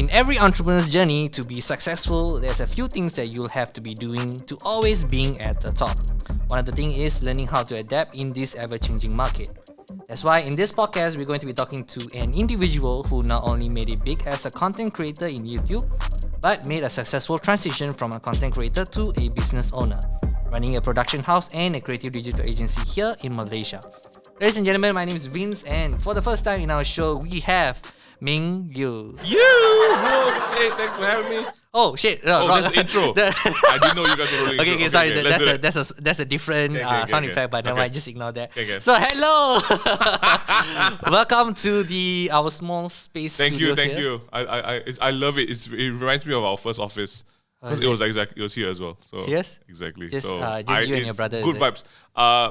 In every entrepreneur's journey to be successful, there's a few things that you'll have to be doing to always being at the top. One of the things is learning how to adapt in this ever-changing market. That's why in this podcast, we're going to be talking to an individual who not only made it big as a content creator in YouTube, but made a successful transition from a content creator to a business owner, running a production house and a creative digital agency here in Malaysia. Ladies and gentlemen, my name is Vince, and for the first time in our show, we have Ming Yue. Whoa, hey, thanks for having me. Oh shit! No, that's the intro. I didn't know you guys were rolling. Okay, sorry. That's a different sound effect, but never mind. Just ignore that. Okay. So hello, welcome to our small space. Thank studio you. here. I love it. It reminds me of our first office. Because it was here as well. So serious? Exactly. Just so you and your brother. Good vibes.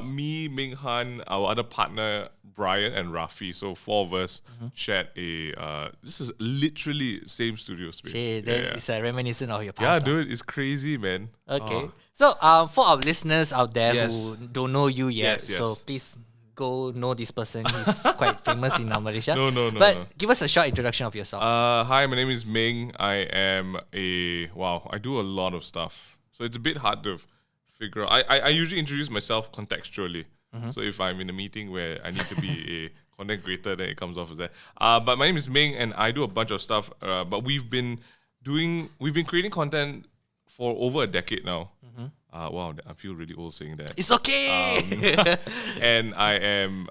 Me, Ming Han, our other partner Brian and Rafi. So four of us shared a. This is literally same studio space. It's a reminiscent of your past. Yeah, dude, it's crazy, man. Okay. So for our listeners out there who don't know you yet, so please go know this person. He's quite famous in Malaysia. No. But give us a short introduction of yourself. Hi, my name is Ming. I do a lot of stuff. So it's a bit hard to figure out. I usually introduce myself contextually. So if I'm in a meeting where I need to be a content creator, then it comes off as that. But my name is Ming, and I do a bunch of stuff. But we've been creating content for over a decade now. Wow, I feel really old saying that. It's okay. And I'm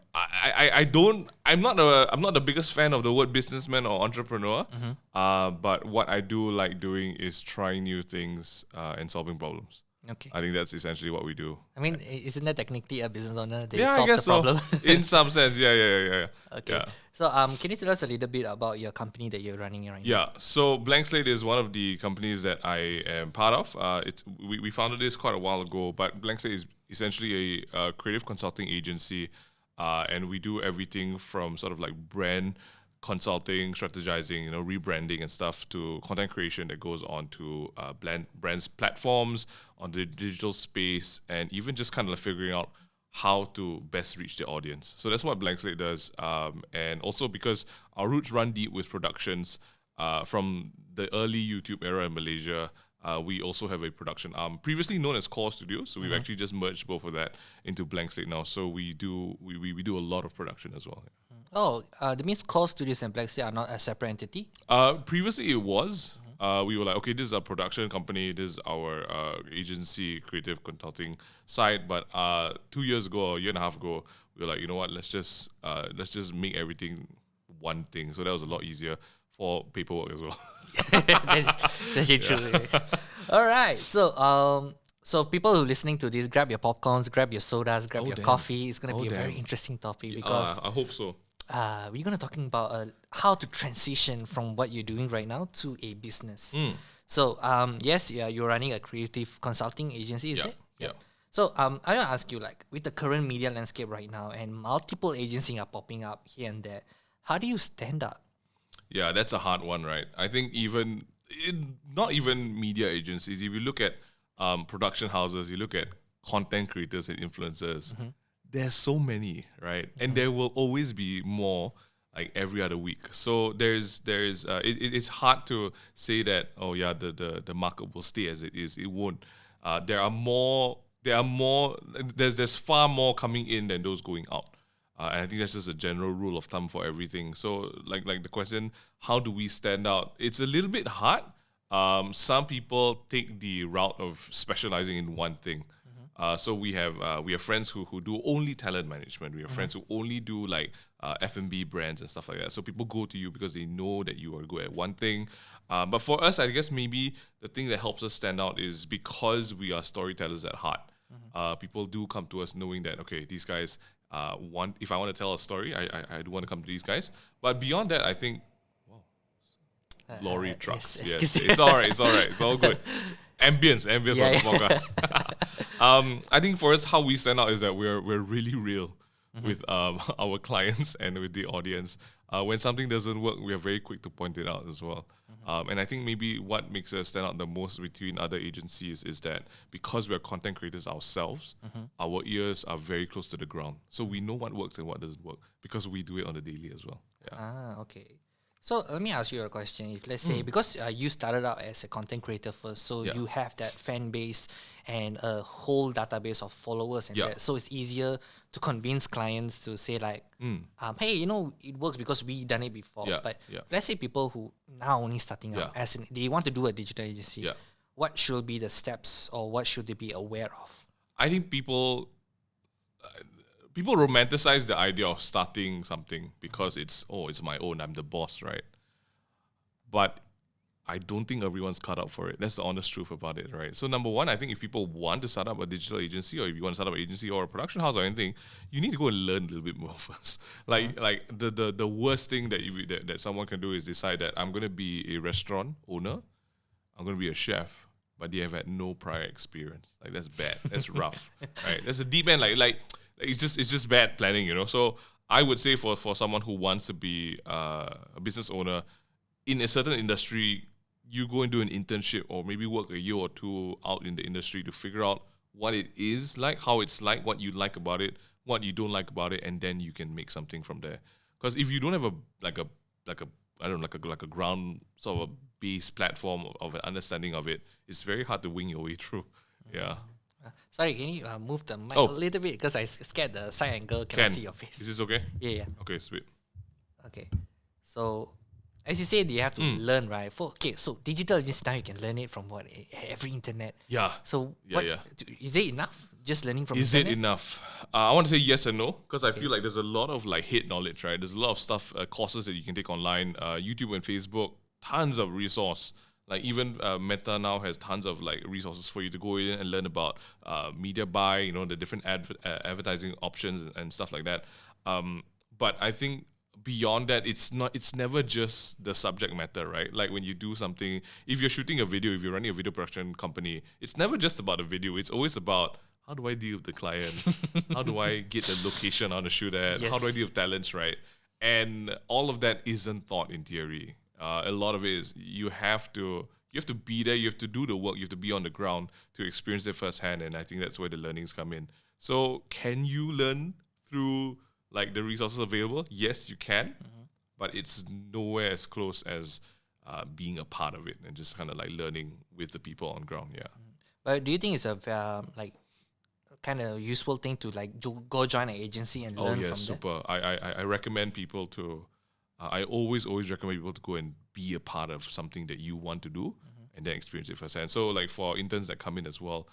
not the biggest fan of the word businessman or entrepreneur. But what I do like doing is trying new things and solving problems. Okay. I think that's essentially what we do. I mean, isn't that technically a business owner? They I solve guess the problem. so. In some sense, yeah. Okay. Yeah. So, can you tell us a little bit about your company that you're running right now? Yeah. So, Blankslate is one of the companies that I am part of. We founded this quite a while ago, but Blankslate is essentially a creative consulting agency, and we do everything from sort of like brand consulting, strategizing, rebranding and stuff, to content creation that goes on to brands platforms on the digital space, and even just kind of like figuring out how to best reach the audience. So that's what Blankslate does. And also because our roots run deep with productions from the early YouTube era in Malaysia, we also have a production arm previously known as Core Studios. So we've actually just merged both of that into Blankslate now. So we do a lot of production as well. Oh, that means Core Studios and Blankslate are not a separate entity? Previously it was. We were like, okay, this is our production company, this is our agency, creative consulting side. But 2 years ago, or a year and a half ago, we were like, you know what, let's just make everything one thing. So that was a lot easier for paperwork as well. That's true. All right. So people who are listening to this, grab your popcorns, grab your sodas, grab your coffee. It's going to be a very interesting topic because I hope so. we're going to talking about how to transition from what you're doing right now to a business. So yes, you're running a creative consulting agency, is it? Yeah. So I want to ask you, like, with the current media landscape right now and multiple agencies are popping up here and there, how do you stand out? Yeah, that's a hard one, right? I think not even media agencies, if you look at production houses, you look at content creators and influencers, there's so many, right? And there will always be more, like every other week. So it's hard to say that, oh yeah, the market will stay as it is. It won't. There's far more coming in than those going out. And I think that's just a general rule of thumb for everything. So like the question, how do we stand out? It's a little bit hard. Some people take the route of specializing in one thing. So we have friends who do only talent management. We have friends who only do like F&B brands and stuff like that. So people go to you because they know that you are good at one thing. But for us, I guess maybe the thing that helps us stand out is because we are storytellers at heart. People do come to us knowing that, okay, these guys if I want to tell a story, I do want to come to these guys. But beyond that, I think, lorry trucks. Yes, it's all right. It's all good. Ambience on the podcast. I think for us, how we stand out is that we're really real with our clients and with the audience. When something doesn't work, we are very quick to point it out as well. And I think maybe what makes us stand out the most between other agencies is that because we're content creators ourselves, our ears are very close to the ground. So we know what works and what doesn't work because we do it on the daily as well. Yeah. Okay. So let me ask you a question. If let's say because you started out as a content creator first, so Yeah. you have that fan base and a whole database of followers and Yeah. that, so it's easier to convince clients to say like, hey, it works because we done it before. Yeah, But yeah. let's say people who now only starting out, Yeah. as in they want to do a digital agency, Yeah. what should be the steps or what should they be aware of? I think people romanticize the idea of starting something because it's my own, I'm the boss, right? But I don't think everyone's cut out for it. That's the honest truth about it, right? So number one, I think if people want to start up a digital agency, or if you want to start up an agency or a production house or anything, you need to go and learn a little bit more first. Like the worst thing that someone can do is decide that I'm going to be a restaurant owner, I'm going to be a chef, but they have had no prior experience. Like that's bad. That's rough, right? That's a deep end. Like it's just bad planning, So I would say for someone who wants to be a business owner in a certain industry, you go and do an internship or maybe work a year or two out in the industry to figure out what it is like, how it's like, what you like about it, what you don't like about it, and then you can make something from there. Because if you don't have a ground sort of a base platform of an understanding of it, it's very hard to wing your way through. Yeah. Sorry, can you move the mic Oh. a little bit because I scared the side angle cannot see your face. Is this okay? Yeah. Okay, sweet. Okay. So, as you said, you have to learn, right? So digital agency now you can learn it from every internet. Yeah. So, Yeah. Is it enough? Just learning from Is internet? it enough? I want to say yes and no, because I feel like there's a lot of like hate knowledge, right? There's a lot of stuff, courses that you can take online, YouTube and Facebook, tons of resource. Like even Meta now has tons of like resources for you to go in and learn about media buy, the different advertising options and stuff like that. But I think beyond that, it's never just the subject matter, right? Like when you do something, if you're shooting a video, if you're running a video production company, it's never just about the video. It's always about how do I deal with the client? How do I get the location I want to shoot at? Yes. How do I deal with talents, right? And all of that isn't taught in theory. A lot of it is you have to be there, you have to do the work, you have to be on the ground to experience it firsthand, and I think that's where the learnings come in. So can you learn through like the resources available? Yes, you can, but it's nowhere as close as being a part of it and just kind of like learning with the people on ground. Yeah. But do you think it's a kind of useful thing to like go join an agency and learn from super. I recommend people to. I always recommend people to go and be a part of something that you want to do and then experience it firsthand. So like for interns that come in as well,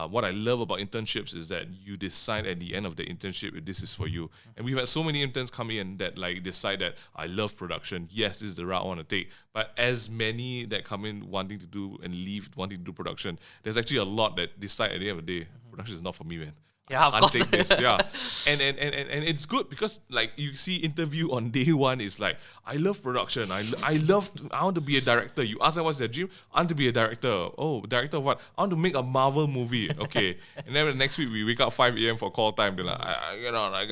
what I love about internships is that you decide at the end of the internship if this is for you. And we've had so many interns come in that like decide that I love production. Yes, this is the route I want to take. But as many that come in wanting to do and leave wanting to do production, there's actually a lot that decide at the end of the day, production is not for me, man. Yeah, of I course. can't take this. Yeah. And it's good because like you see interview on day one is like, I love production. I want to be a director. You ask them what's their dream? I want to be a director. Oh, director of what? I want to make a Marvel movie. Okay. And then the next week we wake up 5 a.m. for call time. They're like, I get out. I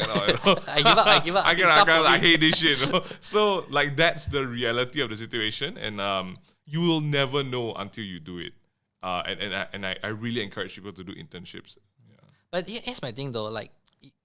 give up. I hate this shit. So like that's the reality of the situation. And you will never know until you do it. And I really encourage people to do internships. But here's my thing though, like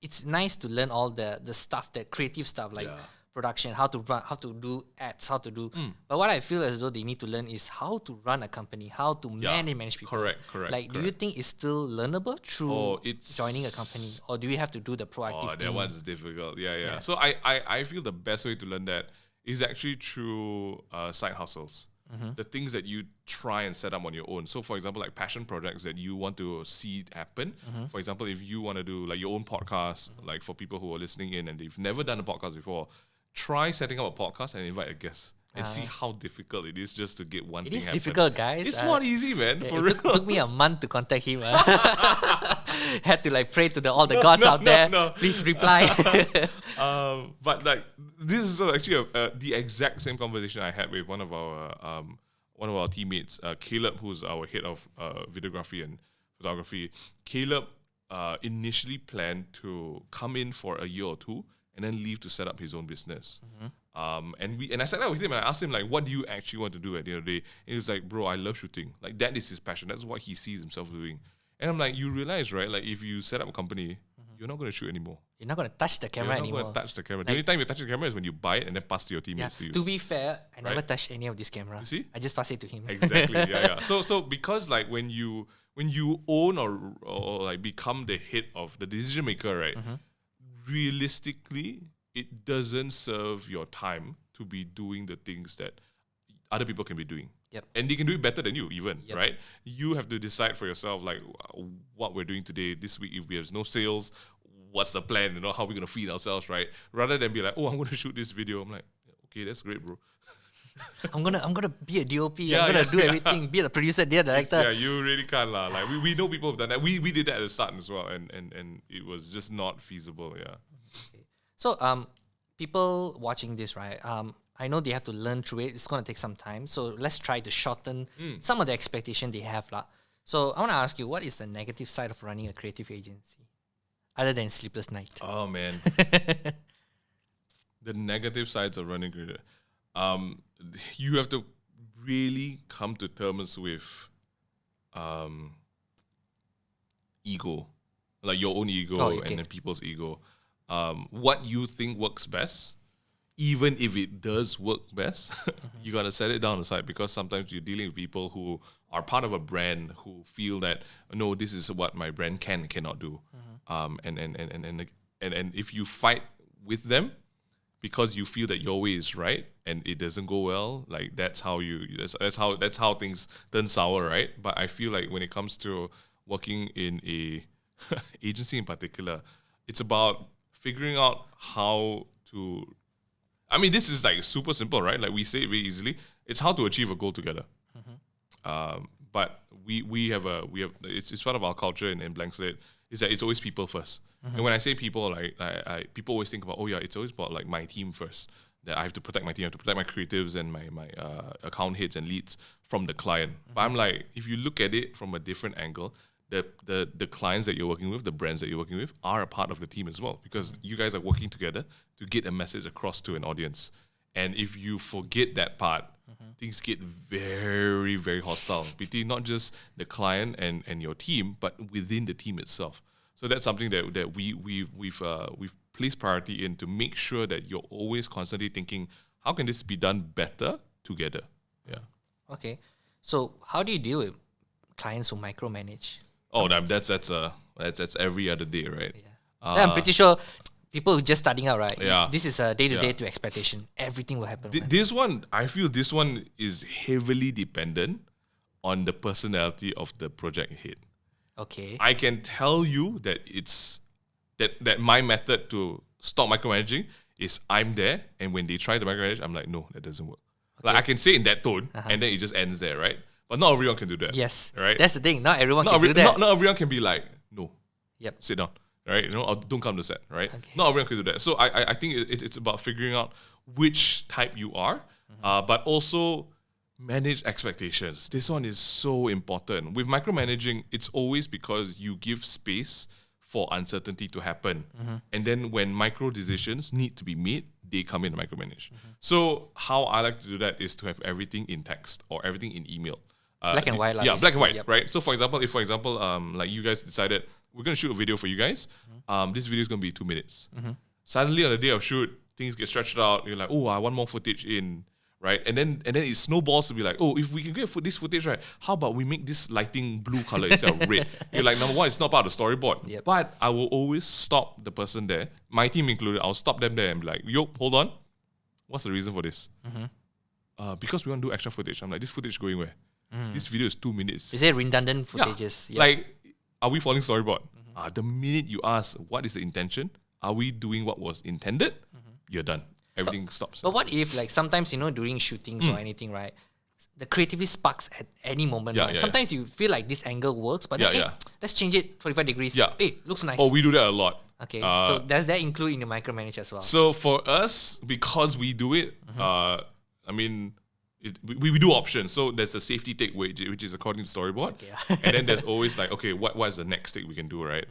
it's nice to learn all the stuff, the creative stuff, like production, how to run, how to do ads, how to do. But what I feel as though they need to learn is how to run a company, how to manage people. Correct. Like, do you think it's still learnable through it's joining a company, or do we have to do the proactive thing? That one's difficult. Yeah. So I feel the best way to learn that is actually through side hustles. The things that you try and set up on your own. So for example, like passion projects that you want to see happen. For example, if you want to do like your own podcast, like for people who are listening in and they've never done a podcast before, try setting up a podcast and invite a guest and see how difficult it is just to get one thing It is happen. difficult, guys. It's not easy, man. It For real. took me a month to contact him. Had to like pray to all the gods out there. no. Please reply. But like this is actually the exact same conversation I had with one of our teammates, Caleb, who's our head of videography and photography. Caleb initially planned to come in for a year or two and then leave to set up his own business. And I sat down with him and I asked him like, what do you actually want to do at the end of the day? And he was like, bro, I love shooting. Like that is his passion. That's what he sees himself doing. And I'm like, you realize, right? Like if you set up a company you're not going to shoot anymore. You're not going to touch the camera You're not anymore. going to touch the camera. The only time you touch the camera is when you buy it and then pass to your teammates to use. To be fair, I never Right? touched any of this camera. You see? I just pass it to him. Exactly. Yeah. So because like when you own or like become the head of the decision maker, right? Realistically, it doesn't serve your time to be doing the things that other people can be doing. Yep. And they can do it better than you even, Yep. right? You have to decide for yourself like what we're doing today, this week, if we have no sales, what's the plan, how we're going to feed ourselves, right? Rather than be like, oh, I'm going to shoot this video. I'm like, okay, that's great, bro. I'm gonna be a DOP. I'm gonna do everything. Be the producer, be a director. Yeah, you really can't lah. Like we know people have done that. We did that at the start as well, and it was just not feasible. Yeah. So people watching this, right? I know they have to learn through it. It's gonna take some time. So let's try to shorten some of the expectation they have, lah. So I wanna ask you, what is the negative side of running a creative agency, other than sleepless night? Oh man. The negative sides of running creative. You have to really come to terms with ego, like your own ego and then people's ego. What you think works best, even if it does work best, you gotta set it down aside, because sometimes you're dealing with people who are part of a brand who feel that no, this is what my brand can and cannot do. And if you fight with them because you feel that your way is right and it doesn't go well, like that's how things turn sour, right? But I feel like when it comes to working in a agency in particular, it's about figuring out how to. I mean, this is like super simple, right? Like we say it very easily. It's how to achieve a goal together. But we have it's part of our culture in Blankslate, is that it's always people first. And when I say people, like I people always think about, oh yeah, it's always about like my team first. That I have to protect my team, I have to protect my creatives and my account heads and leads from the client. But I'm like, if you look at it from a different angle, the clients that you're working with, the brands that you're working with, are a part of the team as well, because you guys are working together to get a message across to an audience. And if you forget that part, things get very, very hostile between not just the client and your team, but within the team itself. So that's something that we've placed priority in, to make sure that you're always constantly thinking, how can this be done better together? Yeah. Okay. So how do you deal with clients who micromanage? Oh, that's every other day, right? Yeah. I'm pretty sure people who just starting out, right? Yeah. This is a day-to-day to expectation. Everything will happen. This one, I feel this one is heavily dependent on the personality of the project head. Okay. I can tell you that it's that my method to stop micromanaging is I'm there, and when they try to micromanage, I'm like, no, that doesn't work. Okay. Like I can say in that tone, and then it just ends there, right? But not everyone can do that. Yes. Right? That's the thing. Not everyone can do that. Not everyone can be like, no. Yep. Sit down. Right? Or don't come to set, right? Okay. Not everyone can do that. So I think it's about figuring out which type you are, but also manage expectations. This one is so important. With micromanaging, it's always because you give space for uncertainty to happen. And then when micro decisions need to be made, they come in and micromanage. So how I like to do that is to have everything in text or everything in email. Black and white. Yeah, black and white, yep. right? So for example, like you guys decided, we're going to shoot a video for you guys. This video is going to be 2 minutes. Suddenly on the day of shoot, things get stretched out. You're like, oh, I want more footage in, right? And then it snowballs to be like, oh, if we can get this footage right, how about we make this lighting blue color instead of red? You're like, number one, it's not part of the storyboard. Yep. But I will always stop the person there, my team included. I'll stop them there and be like, yo, hold on. What's the reason for this? Because we want to do extra footage. I'm like, this footage going where? This video is 2 minutes. Is it redundant footages? Yeah. Like, are we following storyboard? The minute you ask what is the intention, are we doing what was intended? You're done. Everything stops. But what if, like, sometimes, during shootings or anything, right, the creativity sparks at any moment, right? Sometimes you feel like this angle works, but then, let's change it 45 degrees. Yeah. Hey, looks nice. Oh, we do that a lot. Okay, so does that include in the micromanage as well? So for us, because we do it, I mean, we do options. So there's a safety take, which is according to storyboard. Okay. And then there's always like, okay, what is the next take we can do, right?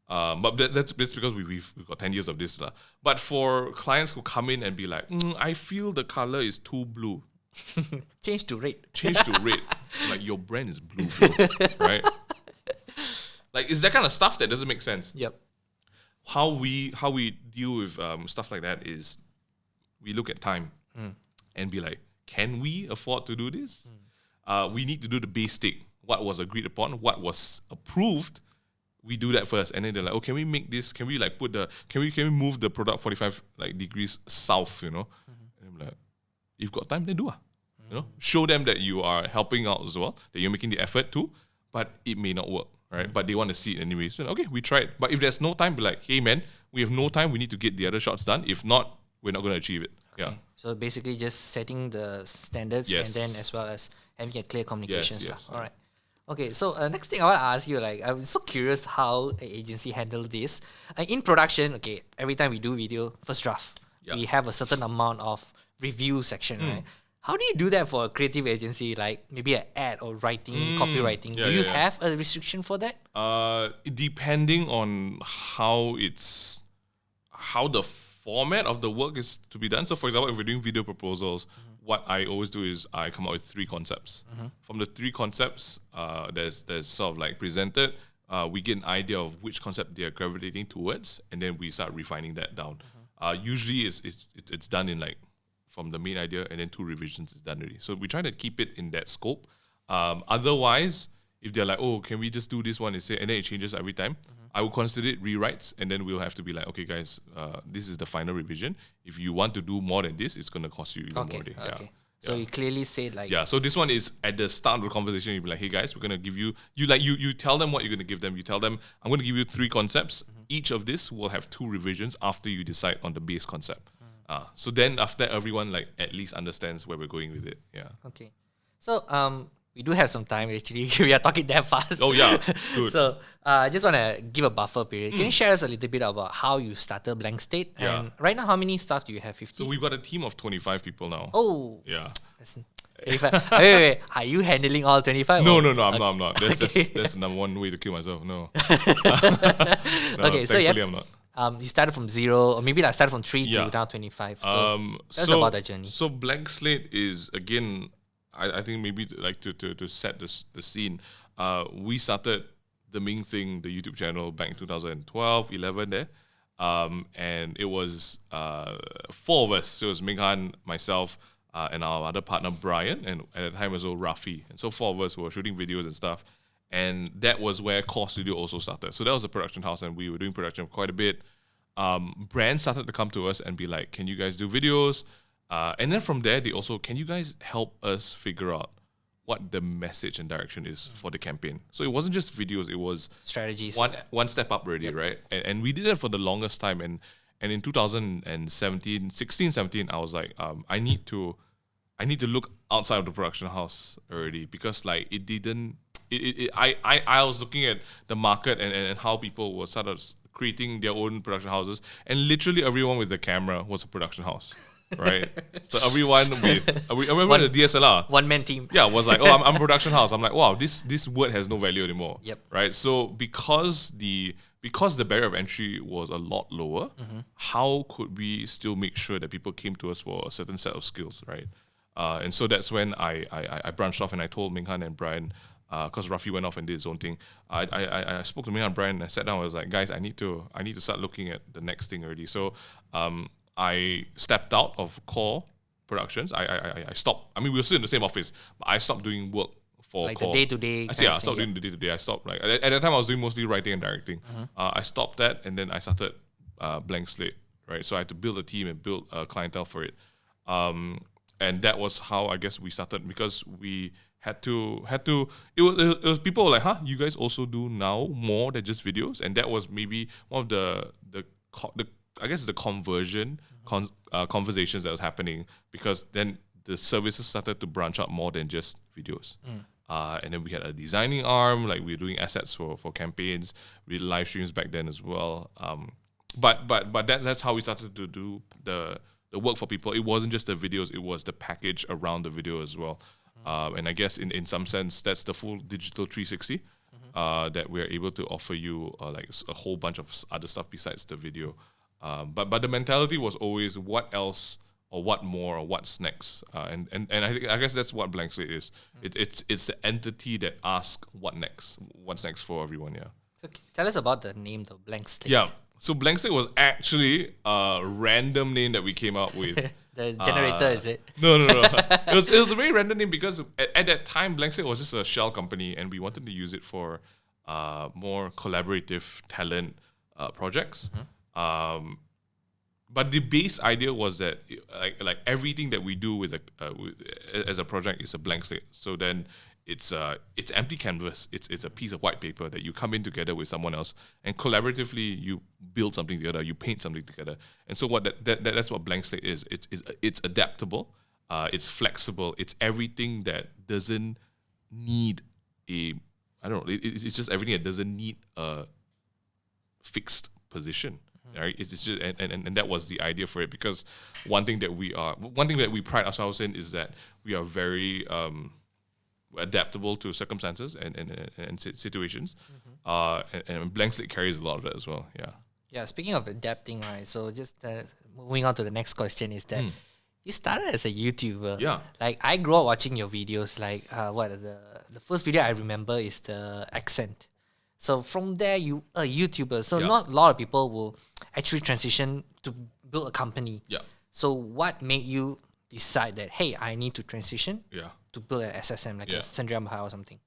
But that's because we've got 10 years of this. But for clients who come in and be like, I feel the color is too blue. Change to red. Like, your brand is blue, bro, right? Like, it's that kind of stuff that doesn't make sense. Yep. how we deal with stuff like that is we look at time and be like, can we afford to do this? We need to do the basic. What was agreed upon, what was approved. We do that first, and then they're like, "Oh, can we make this? Can we like can we move the product 45 like degrees south? You know?" And I'm like, "You've got time, then do it. You know, show them that you are helping out as well, that you're making the effort too, but it may not work, right? But they want to see it anyway. So okay, we tried. But if there's no time, be like, hey man, we have no time. We need to get the other shots done. If not, we're not going to achieve it. Yeah. So basically, just setting the standards, Yes. and then as well as having a clear communication Yes, stuff. yes. All right. Okay, so next thing I want to ask you, like, I'm so curious how an agency handle this. In production, okay, every time we do video, first draft, we have a certain amount of review section, right? How do you do that for a creative agency, like maybe an ad or writing, copywriting? Do you have a restriction for that? Depending on how the format of the work is to be done. So for example, if we're doing video proposals, what I always do is I come up with 3 concepts. From the 3 concepts, there's sort of like presented, we get an idea of which concept they are gravitating towards, and then we start refining that down. Usually it's done in like from the main idea, and then 2 revisions is done already. So we try to keep it in that scope. Otherwise, if they're like, oh, can we just do this one instead, and then it changes every time, I will consider it rewrites, and then we'll have to be like, okay, guys, this is the final revision. If you want to do more than this, it's going to cost you even more. Okay. So you clearly said like... Yeah, so this one is at the start of the conversation, you'll be like, hey guys, we're going to give you tell them what you're going to give them. You tell them, I'm going to give you 3 concepts. Each of this will have 2 revisions after you decide on the base concept. So then after that, everyone like at least understands where we're going with it. Yeah. Okay. So we do have some time actually. We are talking that fast. Oh yeah. Good. So I just want to give a buffer period. Can you share us a little bit about how you started Blankslate? Yeah. And right now, how many staff do you have? 50? So we've got a team of 25 people now. Oh. Yeah. That's 25. wait. Are you handling all 25? No, I'm not. That's number one way to kill myself. No. Okay, so thankfully I'm not. You started from 0, or maybe like started from 3 to now 25. So that's about that journey. So Blankslate is, again, I think maybe to set the scene, we started the Ming thing, the YouTube channel, back in 2012, 11 there. And it was 4 of us. So it was Ming Han, myself, and our other partner, Brian, and at the time as well, Rafi. And so 4 of us were shooting videos and stuff. And that was where Core Studio also started. So that was a production house, and we were doing production quite a bit. Brands started to come to us and be like, can you guys do videos? And then from there, they also, can you guys help us figure out what the message and direction is for the campaign? So it wasn't just videos, it was strategies. One step up already, right? And we did that for the longest time. And in 16, 17, I was like, I need to look outside of the production house already, because like it didn't. I was looking at the market and how people were sort of creating their own production houses, and literally everyone with the camera was a production house, right? So everyone with everyone with a DSLR, one-man team, was like, oh, I'm a production house. I'm like, wow, this word has no value anymore. Yep. Right. So because the barrier of entry was a lot lower, how could we still make sure that people came to us for a certain set of skills, right? And so that's when I branched off and I told Ming Han and Brian, because Rafi went off and did his own thing. I spoke to Ming Han and Brian and I sat down. I was like, guys, I need to start looking at the next thing already. So I stepped out of Core Productions. I stopped. I mean, we were still in the same office, but I stopped doing work for like Core. the day-to-day. I stopped doing the day-to-day. I stopped. Like at that time, I was doing mostly writing and directing. I stopped that, and then I started Blankslate. Right. So I had to build a team and build a clientele for it. And that was how I guess we started, because we had to. It was people were like, huh, you guys also do now more than just videos, and that was maybe one of the I guess the conversion conversations that was happening, because then the services started to branch out more than just videos. And then we had a designing arm, like we were doing assets for campaigns. We did live streams back then as well. But that's how we started to do the work for people. It wasn't just the videos, it was the package around the video as well. And I guess in some sense, that's the full digital 360 that we're able to offer you, like a whole bunch of other stuff besides the video. But the mentality was always what else or what more or what's next. And I guess that's what Blankslate is. It's the entity that asks what's next for everyone, yeah. So tell us about the name, though, Blankslate. Yeah. So Blankslate was actually a random name that we came up with. The generator, is it? No. It was a very random name because at that time, Blankslate was just a shell company, and we wanted to use it for more collaborative talent projects. But the base idea was that like everything that we do with as a project is a blank slate. So then it's empty canvas. It's a piece of white paper that you come in together with someone else and collaboratively you build something together. You paint something together. And so what that's what blank slate is. It's adaptable. It's flexible. It's everything that doesn't need it's just everything that doesn't need a fixed position. Right? It's just and that was the idea for it, because one thing that we pride ourselves in is that we are very adaptable to circumstances and situations. And blank slate carries a lot of that as well. Yeah, speaking of adapting, right? So just moving on to the next question is that you started as a YouTuber. Yeah. Like I grew up watching your videos. Like the first video I remember is the accent. So from there, you a YouTuber. So not a lot of people will actually transition to build a company. Yeah. So what made you decide that, hey, I need to transition Yeah. to build an SSM, like a Sandria Mahal or something?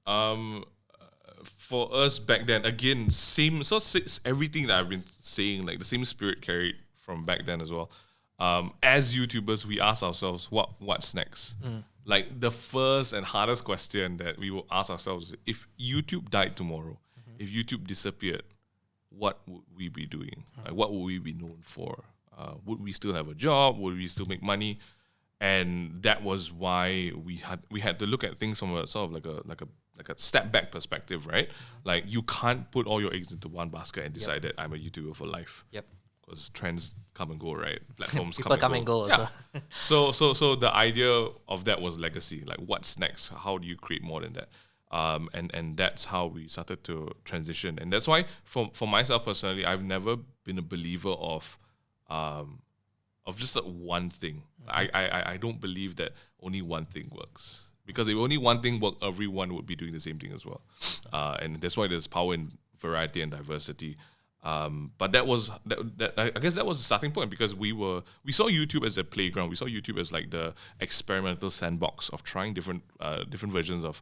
For us back then, again, same. So everything that I've been saying, like the same spirit carried from back then as well. As YouTubers, we ask ourselves, what's next? Like the first and hardest question that we will ask ourselves: if YouTube died tomorrow, if YouTube disappeared, what would we be doing? Like, what would we be known for? Would we still have a job? Would we still make money? And that was why we had to look at things from a sort of like a step back perspective, right? Like you can't put all your eggs into one basket and decide that I'm a YouTuber for life. Yep. Because trends come and go, right? Platforms People come and go also. Yeah. So the idea of that was legacy. Like what's next? How do you create more than that? And that's how we started to transition. And that's why for myself personally, I've never been a believer of just one thing. I don't believe that only one thing works. Because if only one thing worked, everyone would be doing the same thing as well. And that's why there's power in variety and diversity. But that was I guess that was the starting point, because we saw YouTube as a playground. We saw YouTube as like the experimental sandbox of trying different versions of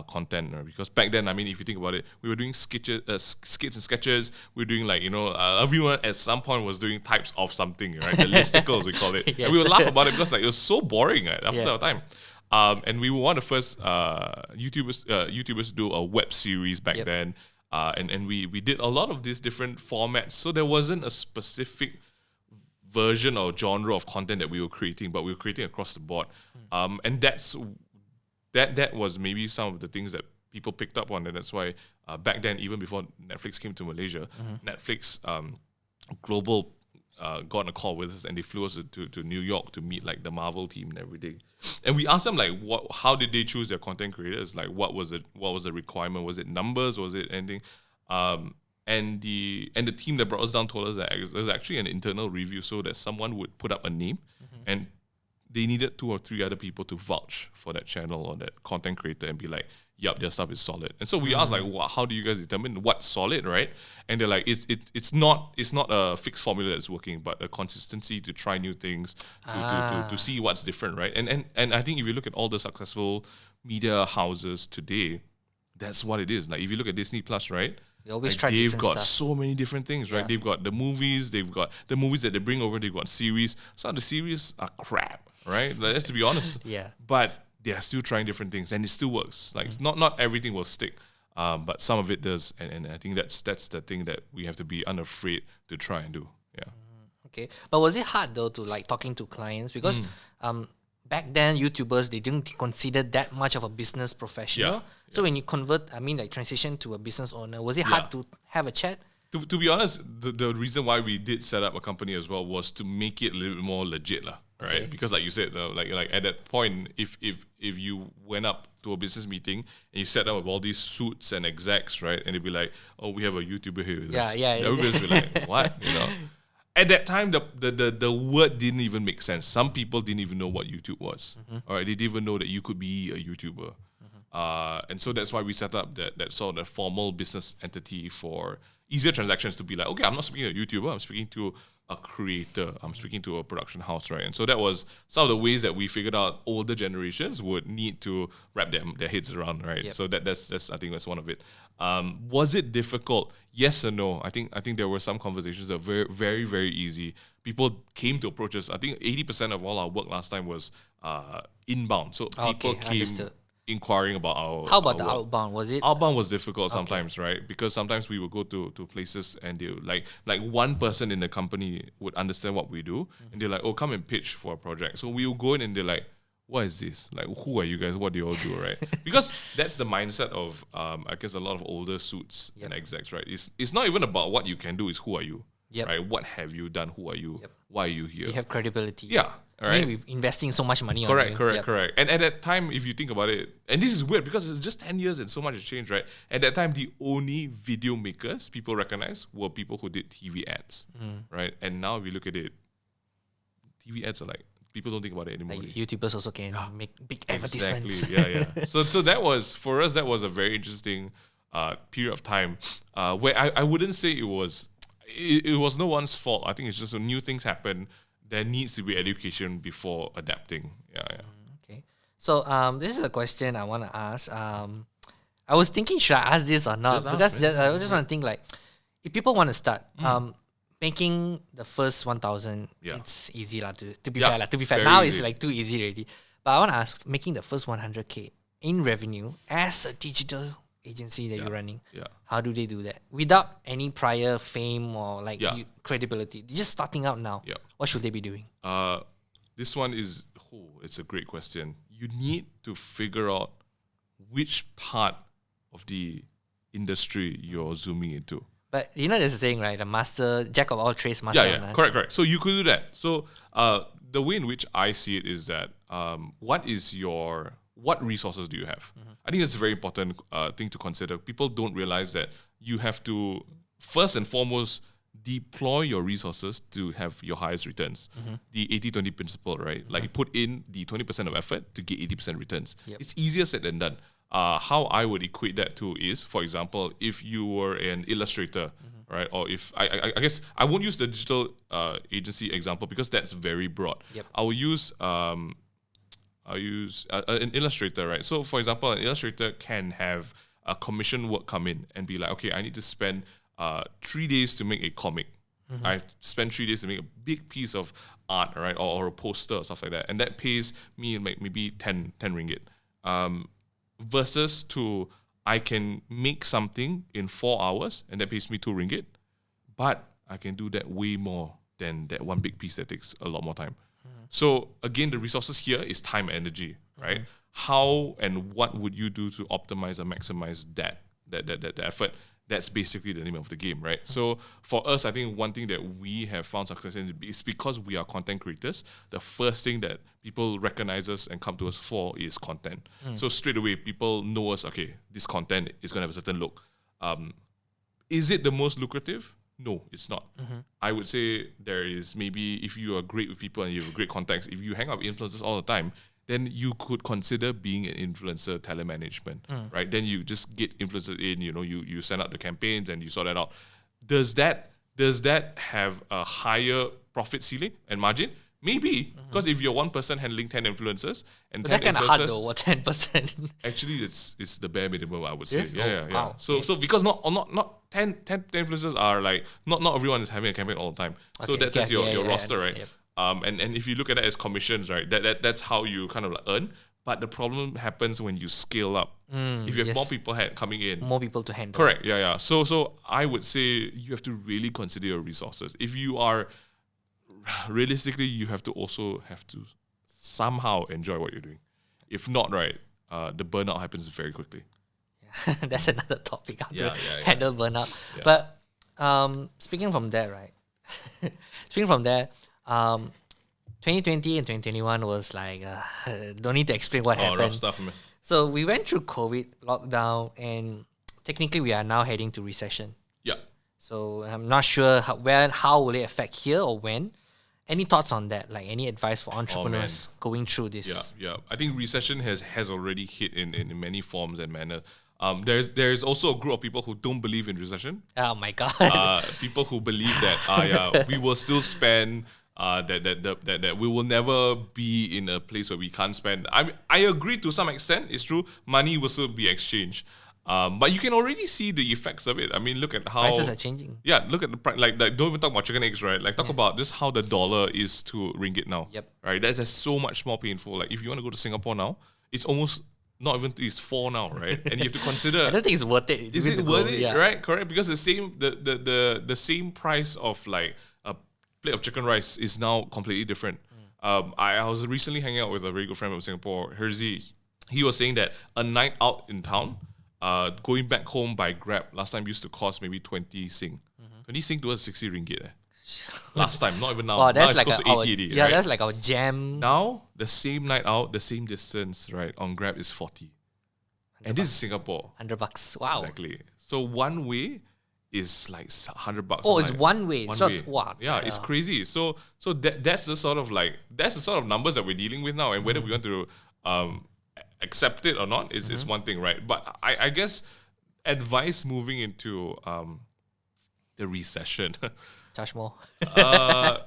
content. Because back then, I mean, if you think about it, we were doing skits and sketches. We were doing everyone at some point was doing types of something, right? The listicles we call it. Yes. And we would laugh about it because it was so boring after a time. And we were one of the first YouTubers to do a web series back then. And we did a lot of these different formats. So there wasn't a specific version or genre of content that we were creating, but we were creating across the board. And that was maybe some of the things that people picked up on. And that's why back then, even before Netflix came to Malaysia, Netflix Global got on a call with us, and they flew us to New York to meet like the Marvel team and everything. And we asked them like, how did they choose their content creators? Like, what was the requirement? Was it numbers? Was it anything? And the team that brought us down told us that it was actually an internal review, so that someone would put up a name, and they needed 2 or 3 other people to vouch for that channel or that content creator and be like, yup, their stuff is solid. And so we asked like, how do you guys determine what's solid, right? And they're like, it's not a fixed formula that's working, but a consistency to try new things, to see what's different, right? And I think if you look at all the successful media houses today, that's what it is. Like if you look at Disney Plus, right? They always try different They've got stuff. so many different things, right? They've got the movies, they've got the movies that they bring over, they've got series. Some of the series are crap, right? Let's be honest. Yeah. But they are still trying different things, and it still works. Like not everything will stick, but some of it does, and I think that's the thing that we have to be unafraid to try and do. Yeah. Okay, but was it hard though to like talking to clients, because back then YouTubers, they didn't consider that much of a business professional. Yeah. So when you transition to a business owner, was it hard to have a chat? To be honest, the reason why we did set up a company as well was to make it a little bit more legit, right? Okay. Because like you said, like at that point, if you went up to a business meeting and you set up with all these suits and execs, right, and they'd be like, oh, we have a YouTuber here with us. Everybody's be like, what, At that time, the word didn't even make sense. Some people didn't even know what YouTube was. All right, they didn't even know that you could be a YouTuber. And so that's why we set up that sort of formal business entity for easier transactions to be like, okay, I'm not speaking to a YouTuber, I'm speaking to a creator, I'm speaking to a production house, right? And so that was some of the ways that we figured out older generations would need to wrap their heads around, right? Yep. So that's I think that's one of it. Was it difficult? Yes and no. I think there were some conversations that were very, very, very easy. People came to approach us. I think 80% of all our work last time was inbound. So people came understood. inquiring about our. How about our the work. outbound? Was it? Outbound was difficult sometimes, right? Because sometimes we would go to places and they would like one person in the company would understand what we do and they're like, oh, come and pitch for a project. So we will go in and they're like, what is this? Like, who are you guys? What do you all do, right? Because that's the mindset of, I guess, a lot of older suits and execs, right? It's not even about what you can do, it's who are you, right? What have you done? Who are you? Why are you here? You have credibility. Yeah. All right. I mean, we're investing so much money Correct, on you. correct. And at that time, if you think about it, and this is weird because it's just 10 years and so much has changed, right? At that time, the only video makers people recognized were people who did TV ads, right? And now if you look at it, TV ads are like, people don't think about it anymore. Like YouTubers also can make big advertisements. Exactly, yeah. So that was, for us, that was a very interesting period of time where I wouldn't say it was no one's fault. I think it's just when new things happen, there needs to be education before adapting. Yeah. Okay. So this is a question I want to ask. I was thinking, should I ask this or not? Because I just want to think like, if people want to start, making the first 1,000, it's easy to be fair. To be fair, now easy. it's like too easy already. But I want to ask, making the first 100K in revenue as a digital agency that you're running, how do they do that without any prior fame or like credibility? They're just starting out now. What should they be doing? This one is, it's a great question. You need to figure out which part of the industry you're zooming into. But you know there's a saying, right? The jack of all trades, master of none. Correct. So you could do that. So the way in which I see it is that what resources do you have? I think it's a very important thing to consider. People don't realize that you have to, first and foremost, deploy your resources to have your highest returns. The 80-20 principle, right? Like you put in the 20% of effort to get 80% returns. It's easier said than done. How I would equate that to is, for example, if you were an illustrator, right? Or if I guess I won't use the digital agency example because that's very broad. I'll use an illustrator, right? So, for example, an illustrator can have a commission work come in and be like, okay, I need to spend 3 days to make a comic. I spend 3 days to make a big piece of art, right? Or a poster or stuff like that. And that pays me maybe 10 ringgit. Versus to, I can make something in 4 hours and that pays me 2 ringgit. But I can do that way more than that one big piece that takes a lot more time. So again, the resources here is time and energy, right? How and what would you do to optimize and maximize that effort? That's basically the name of the game, right? So for us, I think one thing that we have found success in is because we are content creators. The first thing that people recognize us and come to us for is content. So straight away, people know us. Okay, this content is going to have a certain look. Is it the most lucrative? No, it's not. I would say there is maybe, if you are great with people and you have great contacts, if you hang out with influencers all the time, then you could consider being an influencer telemanagement, right? Then you just get influencers in, you send out the campaigns and you sort that out. Does that have a higher profit ceiling and margin? Maybe, because if you're one person handling 10 influencers and 10 that kind of influencers, hard though, what 10%? actually it's the bare minimum, I would say. Yes? Yeah. Wow. So because not 10 influencers are like not everyone is having a campaign all the time. So that's your roster, right? Yep. And if you look at that as commissions, right, that's how you kind of like earn. But the problem happens when you scale up. If you have more people coming in, more people to handle. Correct. Yeah. So I would say you have to really consider your resources. If you are realistically, you have to somehow enjoy what you're doing. If not, right, the burnout happens very quickly. Yeah. That's another topic, how to handle burnout. Yeah. But speaking from there, right? 2020 and 2021 was like, don't need to explain what happened. Rough stuff, man. So we went through COVID, lockdown, and technically we are now heading to recession. Yeah. So I'm not sure how will it affect here or when. Any thoughts on that? Like any advice for entrepreneurs going through this? Yeah. I think recession has already hit in many forms and manner. There's also a group of people who don't believe in recession. Oh my god. People who believe that we will still spend. That we will never be in a place where we can't spend. I agree to some extent. It's true. Money will still be exchanged. But you can already see the effects of it. I mean, look at how Prices are changing. Yeah, look at the price. Like, don't even talk about chicken eggs, right? Like, talk about just how the dollar is to ringgit now. Yep. Right. That's so much more painful. Like, if you want to go to Singapore now, it's almost not even it's 4 now, right? And you have to consider. I don't think it's worth it. Is it worth it? Yeah. Right. Correct. Because the same price of like a plate of chicken rice is now completely different. I was recently hanging out with a very good friend from Singapore, Herzi. He was saying that a night out in town, going back home by Grab last time used to cost maybe 20 Sing. 20 Sing to us 60 ringgit. Last time, not even now. Wow, that's now like it's close to 80. yeah, right? that's like our jam. Now, the same night out, the same distance, right, on Grab is 40. And this is Singapore. $100. Wow. Exactly. So one way is like $100. Oh, it's one way. One It's way. not wow. Yeah, it's crazy. So that's the sort of numbers that we're dealing with now, and whether we want to accept it or not is one thing, right? But I guess advice moving into the recession. Charge more.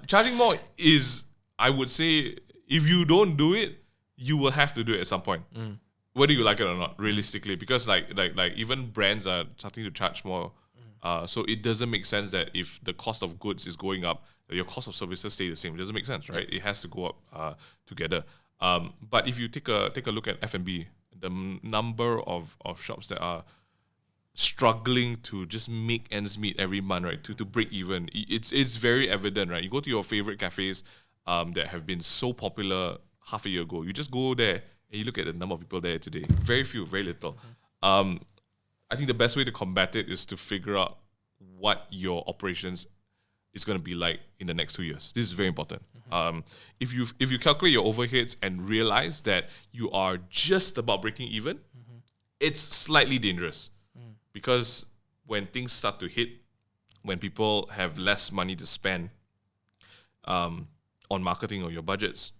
Charging more is, I would say, if you don't do it, you will have to do it at some point. Whether you like it or not, realistically, because like even brands are starting to charge more. So it doesn't make sense that if the cost of goods is going up, your cost of services stay the same. It doesn't make sense, right? It has to go up together. But if you take a look at F&B, the number of shops that are struggling to just make ends meet every month, right? To break even, it's very evident, right? You go to your favorite cafes that have been so popular half a year ago. You just go there and you look at the number of people there today. Very few, very little. I think the best way to combat it is to figure out what your operations is going to be like in the next 2 years. This is very important. If you calculate your overheads and realize that you are just about breaking even, it's slightly dangerous. Because when things start to hit, when people have less money to spend on marketing or your budgets,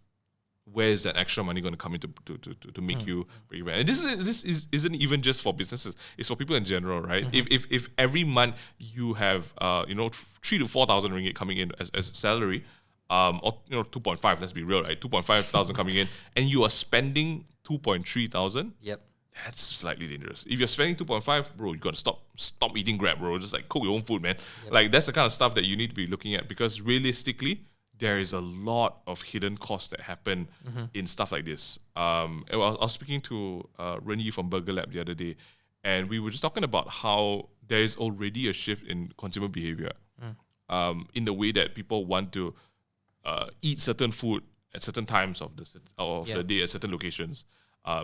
where is that extra money going to come in to make you break even? And this isn't even just for businesses; it's for people in general, right? If every month you have 3,000 to 4,000 ringgit coming in as salary, or 2.5, let's be real, right? 2.5 thousand coming in, and you are spending 2.3 thousand. Yep. That's slightly dangerous. If you're spending 2.5, bro, you gotta stop eating Grab, bro. Just like cook your own food, man. Yep. Like that's the kind of stuff that you need to be looking at, because realistically, there is a lot of hidden costs that happen in stuff like this. I was speaking to Renyi from Burger Lab the other day, and we were just talking about how there is already a shift in consumer behavior, in the way that people want to eat certain food at certain times of the day at certain locations.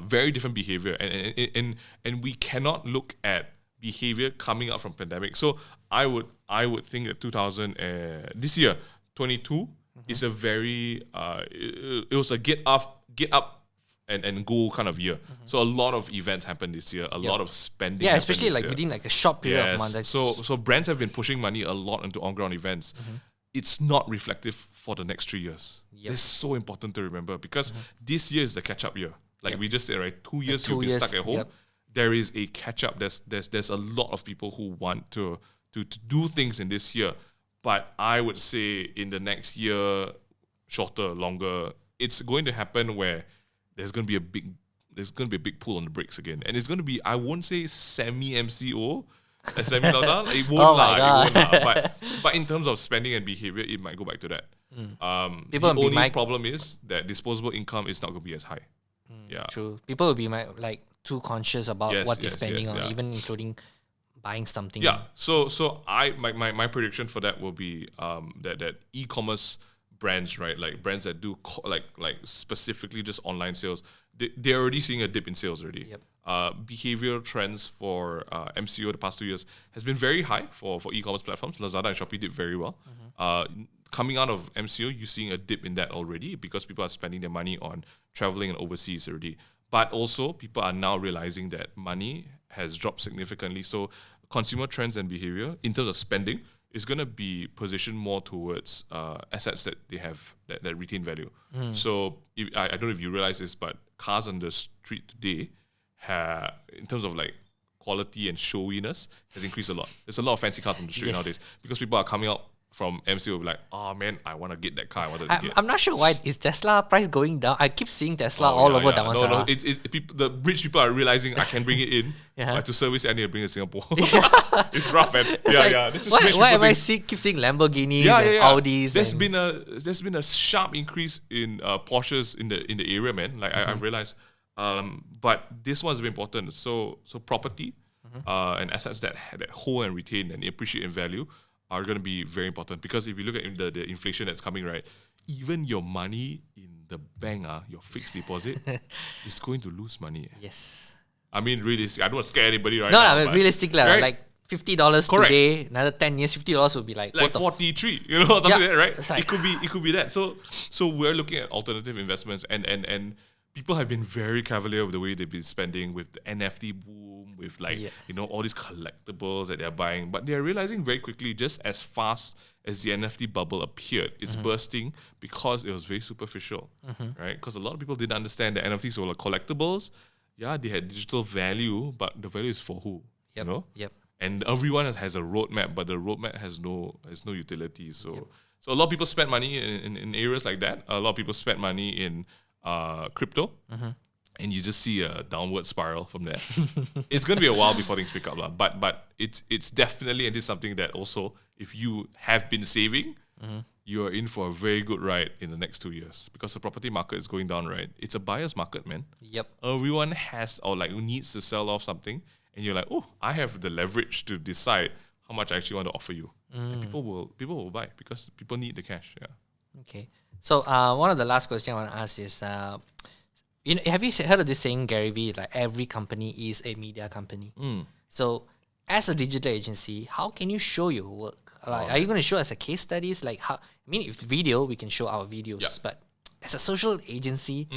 Very different behavior, and we cannot look at behavior coming out from pandemic. So I would think that this year 22 is a very it was a get up and go kind of year. So a lot of events happened this year, a lot of spending. Yeah, especially like year. within like a short period of months. So brands have been pushing money a lot into on ground events. It's not reflective for the next 3 years. It's so important to remember, because this year is the catch up year. Like we just said, right? 2 years you've been stuck at home. There is a catch up. There's a lot of people who want to do things in this year. But I would say in the next year, shorter, longer, it's going to happen where there's going to be a big pull on the brakes again. And it's going to be, I won't say semi-MCO, semi-lockdown. It won't lie. But in terms of spending and behavior, it might go back to that. The only problem is that disposable income is not going to be as high. Yeah, true. People will be too conscious about what they're spending on, even including buying something. Yeah. So my prediction for that will be that e-commerce brands, right, like brands that do like specifically just online sales, they're already seeing a dip in sales already. Yep. Behavioral trends for MCO the past 2 years has been very high for e-commerce platforms. Lazada and Shopee did very well. Coming out of MCO, you're seeing a dip in that already, because people are spending their money on traveling and overseas already. But also, people are now realizing that money has dropped significantly. So consumer trends and behavior in terms of spending is going to be positioned more towards assets that they have that retain value. So I don't know if you realize this, but cars on the street today, in terms of like quality and showiness, has increased a lot. There's a lot of fancy cars on the street nowadays because people are coming out from MCO will be like, oh man, I want to get that car. I'm not sure why is Tesla price going down. I keep seeing Tesla all over Damansara. No, the rich people are realizing I can bring it in to service. I need to bring it to Singapore. It's rough, man. This is why am I keep seeing Lamborghinis and Audis? There's been a sharp increase in Porsches in the area, man. Like I realized, but this one's very important. So property and assets that hold and retain and appreciate in value are going to be very important, because if you look at the inflation that's coming, right, even your money in the bank, your fixed deposit, is going to lose money. Yes. I mean, really, I don't want to scare anybody right now. No, realistically, right? Like $50 today, another 10 years, $50 would be like 43, something like that, right? Right. It could be that. So we're looking at alternative investments, and people have been very cavalier with the way they've been spending with the NFT boom, with all these collectibles that they're buying. But they're realizing very quickly, just as fast as the NFT bubble appeared, it's bursting because it was very superficial, right? Because a lot of people didn't understand that NFTs were like collectibles. Yeah, they had digital value, but the value is for who? Yep. And everyone has a roadmap, but the roadmap has no utility. So a lot of people spend money in areas like that. A lot of people spend money in crypto, and you just see a downward spiral from there. It's going to be a while before things pick up, but it's definitely, and this is something that also, if you have been saving, you are in for a very good ride in the next 2 years, because the property market is going down, right? It's a buyer's market, man. Yep. Everyone has needs to sell off something, and you're like, oh, I have the leverage to decide how much I actually want to offer you. And people will buy because people need the cash. Yeah. Okay. So one of the last questions I want to ask is, have you heard of this saying, Gary Vee, like every company is a media company? So as a digital agency, how can you show your work? Like, are you going to show us a case studies? Like if video, we can show our videos, but as a social agency,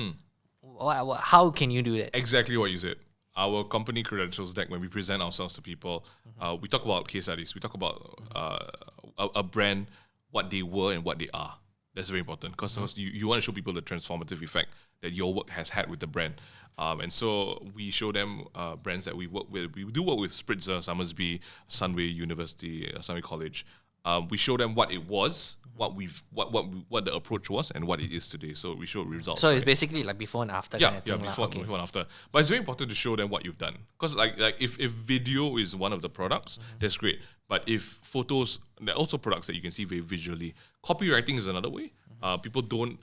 how can you do that? Exactly what you said. Our company credentials deck, when we present ourselves to people, we talk about case studies. We talk about a brand, what they were and what they are. That's very important, because you want to show people the transformative effect that your work has had with the brand. And so we show them brands that we work with. We do work with Spritzer, Summersby, Sunway University, Sunway College. We show them what it was, what the approach was, and what it is today. So we show results. So it's basically like before and after. Before and after. But it's very important to show them what you've done, because like if video is one of the products, that's great. But if photos, there are also products that you can see very visually. Copywriting is another way. People don't.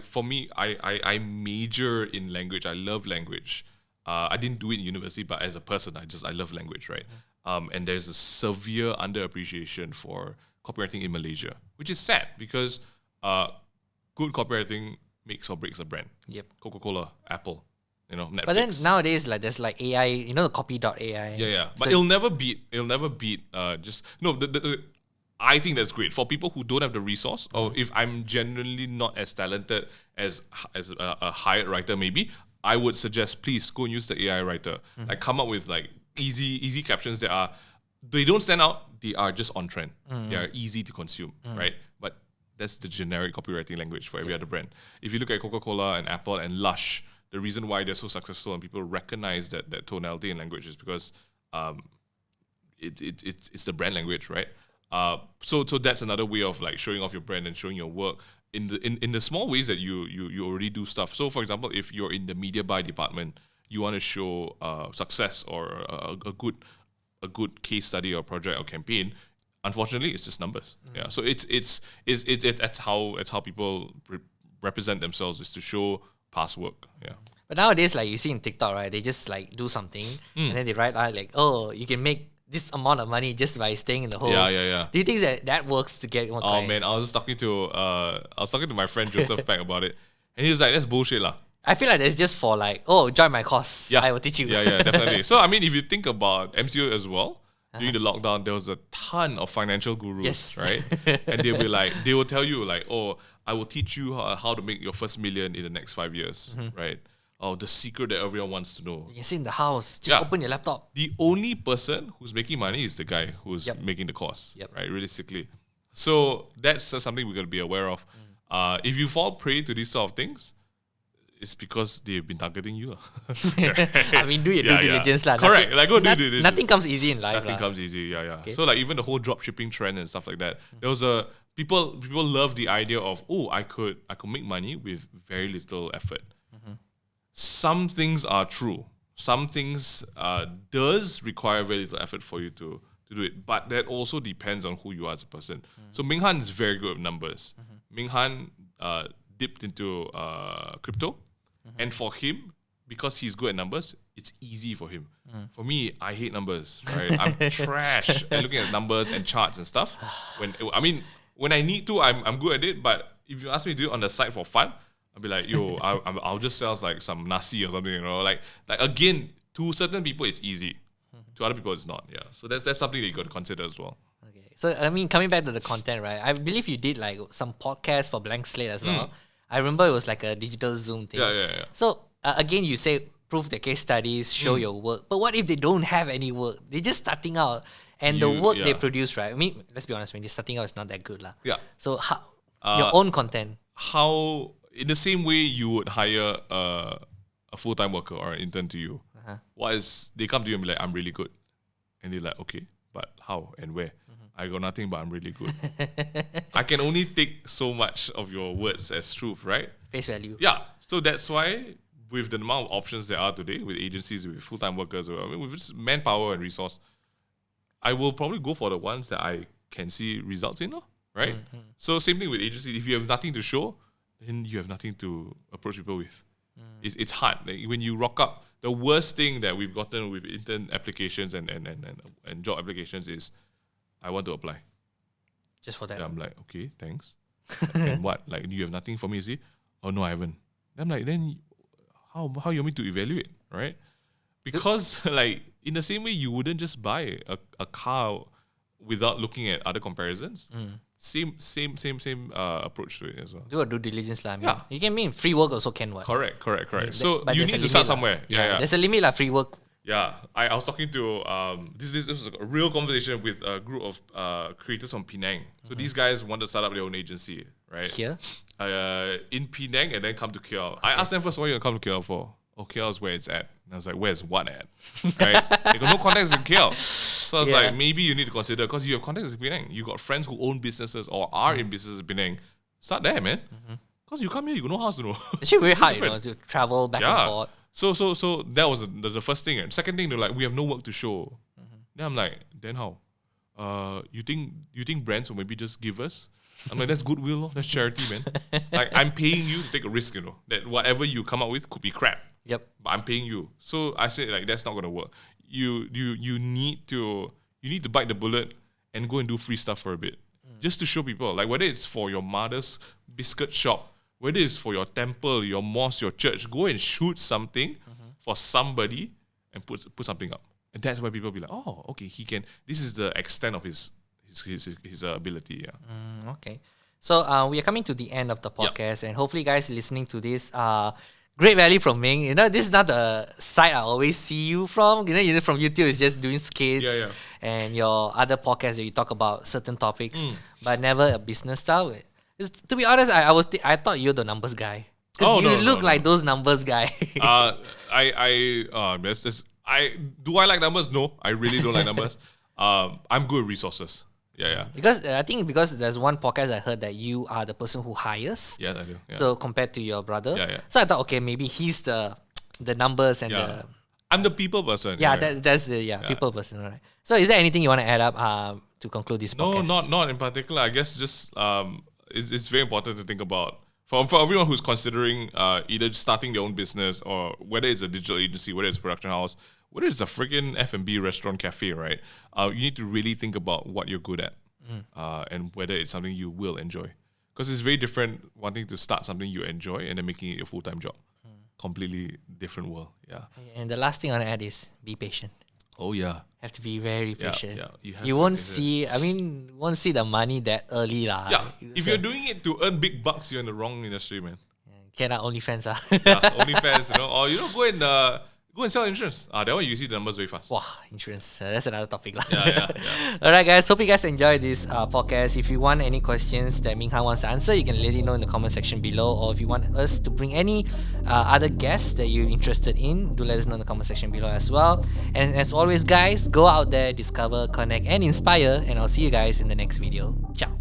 For me, I major in language. I love language. I didn't do it in university, but as a person, I love language, right? And there's a severe underappreciation for copywriting in Malaysia, which is sad, because good copywriting makes or breaks a brand. Yep. Coca-Cola, Apple, Netflix. But then nowadays, there's like AI, the copy.ai. Yeah. But it'll never beat. I think that's great for people who don't have the resource, or if I'm genuinely not as talented as a hired writer, maybe I would suggest, please go and use the AI writer. Like, come up with like easy captions that they don't stand out. They are just on trend. They are easy to consume, right? But that's the generic copywriting language for every other brand. If you look at Coca-Cola and Apple and Lush, the reason why they're so successful and people recognize that tonality in language is because it's the brand language, right? So that's another way of like showing off your brand and showing your work in the small ways that you already do stuff. So for example, if you're in the media buy department, you want to show success or a good case study or project or campaign. Unfortunately, it's just numbers. Yeah. So that's how people represent themselves, is to show past work. Yeah. But nowadays, like you see in TikTok, right? They just like do something and then they write out like, oh, you can make this amount of money just by staying in the hole. Yeah. Do you think that works to get more clients? Oh man, I was talking to my friend Joseph Peck about it, and he was like, "That's bullshit, lah." I feel like that's just for like, oh, join my course. Yeah. I will teach you. Yeah, definitely. So I mean, if you think about MCO as well, during the lockdown, there was a ton of financial gurus, right? And they will tell you like, oh, I will teach you how to make your first million in the next 5 years, right? the secret that everyone wants to know. You can sit in the house, just open your laptop. The only person who's making money is the guy who's making the course, right? Realistically. So that's something we're going to be aware of. If you fall prey to these sort of things, it's because they've been targeting you. I mean, do your due diligence. Correct. Go do due diligence. Nothing comes easy in life. Nothing comes easy, Okay. So even the whole drop shipping trend and stuff like that, there was people love the idea of, I could make money with very little effort. Some things are true. Some things does require very little effort for you to do it. But that also depends on who you are as a person. So Ming Han is very good with numbers. Ming Han dipped into crypto. And for him, because he's good at numbers, it's easy for him. For me, I hate numbers, right? I'm trash at looking at numbers and charts and stuff. When I need to, I'm good at it. But if you ask me to do it on the side for fun, I'll be like, I'll just sell like some nasi or something, Like again, to certain people it's easy, to other people it's not. Yeah, so that's something that you got to consider as well. Okay, so coming back to the content, right? I believe you did like some podcast for Blankslate as well. I remember it was like a digital Zoom thing. Yeah. So again, you say prove their case studies, show your work. But what if they don't have any work? They're just starting out, and the work they produce, right? I mean, let's be honest, when they're starting out, it's not that good, lah. Yeah. So how your own content? How in the same way you would hire a full-time worker or an intern to you, they come to you and be like, I'm really good. And they're like, okay, but how and where? I got nothing, but I'm really good. I can only take so much of your words as truth, right? Face value. Yeah. So that's why with the amount of options there are today, with agencies, with full-time workers, with just manpower and resource, I will probably go for the ones that I can see results in, right? So same thing with agencies. If you have nothing to show, then you have nothing to approach people with. It's hard. Like when you rock up, the worst thing that we've gotten with intern applications and job applications is, I want to apply. Just for that. Yeah, I'm like, okay, thanks. And what? Like, you have nothing for me, is it? Oh no, I haven't. I'm like, then how you want me to evaluate, right? Because like in the same way you wouldn't just buy a car without looking at other comparisons. Same approach to it as well. Do a due diligence, lah. You can mean free work also can work. Correct. So you need to start somewhere. Yeah. There's a limit, lah. Free work. Yeah, I was talking to this was a real conversation with a group of creators from Penang. So these guys want to start up their own agency, right? Here? In Penang and then come to KL. I asked them first, what you come to KL for? Oh, KL is where it's at. And I was like, where's what at? Right? They got no contacts in KL. So I was like, maybe you need to consider, because you have contacts in Penang. You got friends who own businesses or are in businesses in Penang. Start there, man. Because you come here, you got no house to know. It's actually very hard, to travel back and forth. So that was the first thing. And second thing, they're like, we have no work to show. Then I'm like, then how? You think brands will maybe just give us? I'm like, that's goodwill, that's charity, man. Like, I'm paying you to take a risk, that whatever you come up with could be crap. Yep. But I'm paying you. So I said, like, that's not gonna work. You need to bite the bullet and go and do free stuff for a bit, just to show people, like, whether it's for your mother's biscuit shop, whether it's for your temple, your mosque, your church, go and shoot something for somebody and put something up. And that's why people be like, oh, okay, he can. This is the extent of his ability. Yeah. Okay. So we are coming to the end of the podcast, and hopefully, guys listening to this, great value from Ming. This is not the site I always see you from. From YouTube, it's just doing skits and your other podcasts that you talk about certain topics, but never a business style. To be honest, I thought you're the numbers guy, because you look like those numbers guy. Do I like numbers? No, I really don't like numbers. I'm good at resources. Yeah. Because because there's one podcast I heard that you are the person who hires. Yes, I do. Yeah. So compared to your brother. Yeah. So I thought, okay, maybe he's the numbers and the. I'm the people person. Yeah, that's the people person, right? So is there anything you want to add up to conclude this podcast? No, not in particular. I guess just it's very important to think about for everyone who's considering either starting their own business, or whether it's a digital agency, whether it's a production house, whether it's a freaking F&B restaurant cafe, right? You need to really think about what you're good at and whether it's something you will enjoy. Because it's very different wanting to start something you enjoy and then making it your full-time job. Completely different world, yeah. And the last thing I want to add is be patient. Oh, yeah. Have to be very patient. Yeah. You won't see the money that early. Yeah. If you're doing it to earn big bucks, you're in the wrong industry, man. Get out OnlyFans. Yeah, OnlyFans, or go and sell insurance. That one you see the numbers very fast. Wow, insurance. That's another topic. Yeah. Alright, guys. Hope you guys enjoyed this podcast. If you want any questions that Ming Han wants to answer, you can let it know in the comment section below. Or if you want us to bring any other guests that you're interested in, do let us know in the comment section below as well. And as always, guys, go out there, discover, connect, and inspire. And I'll see you guys in the next video. Ciao.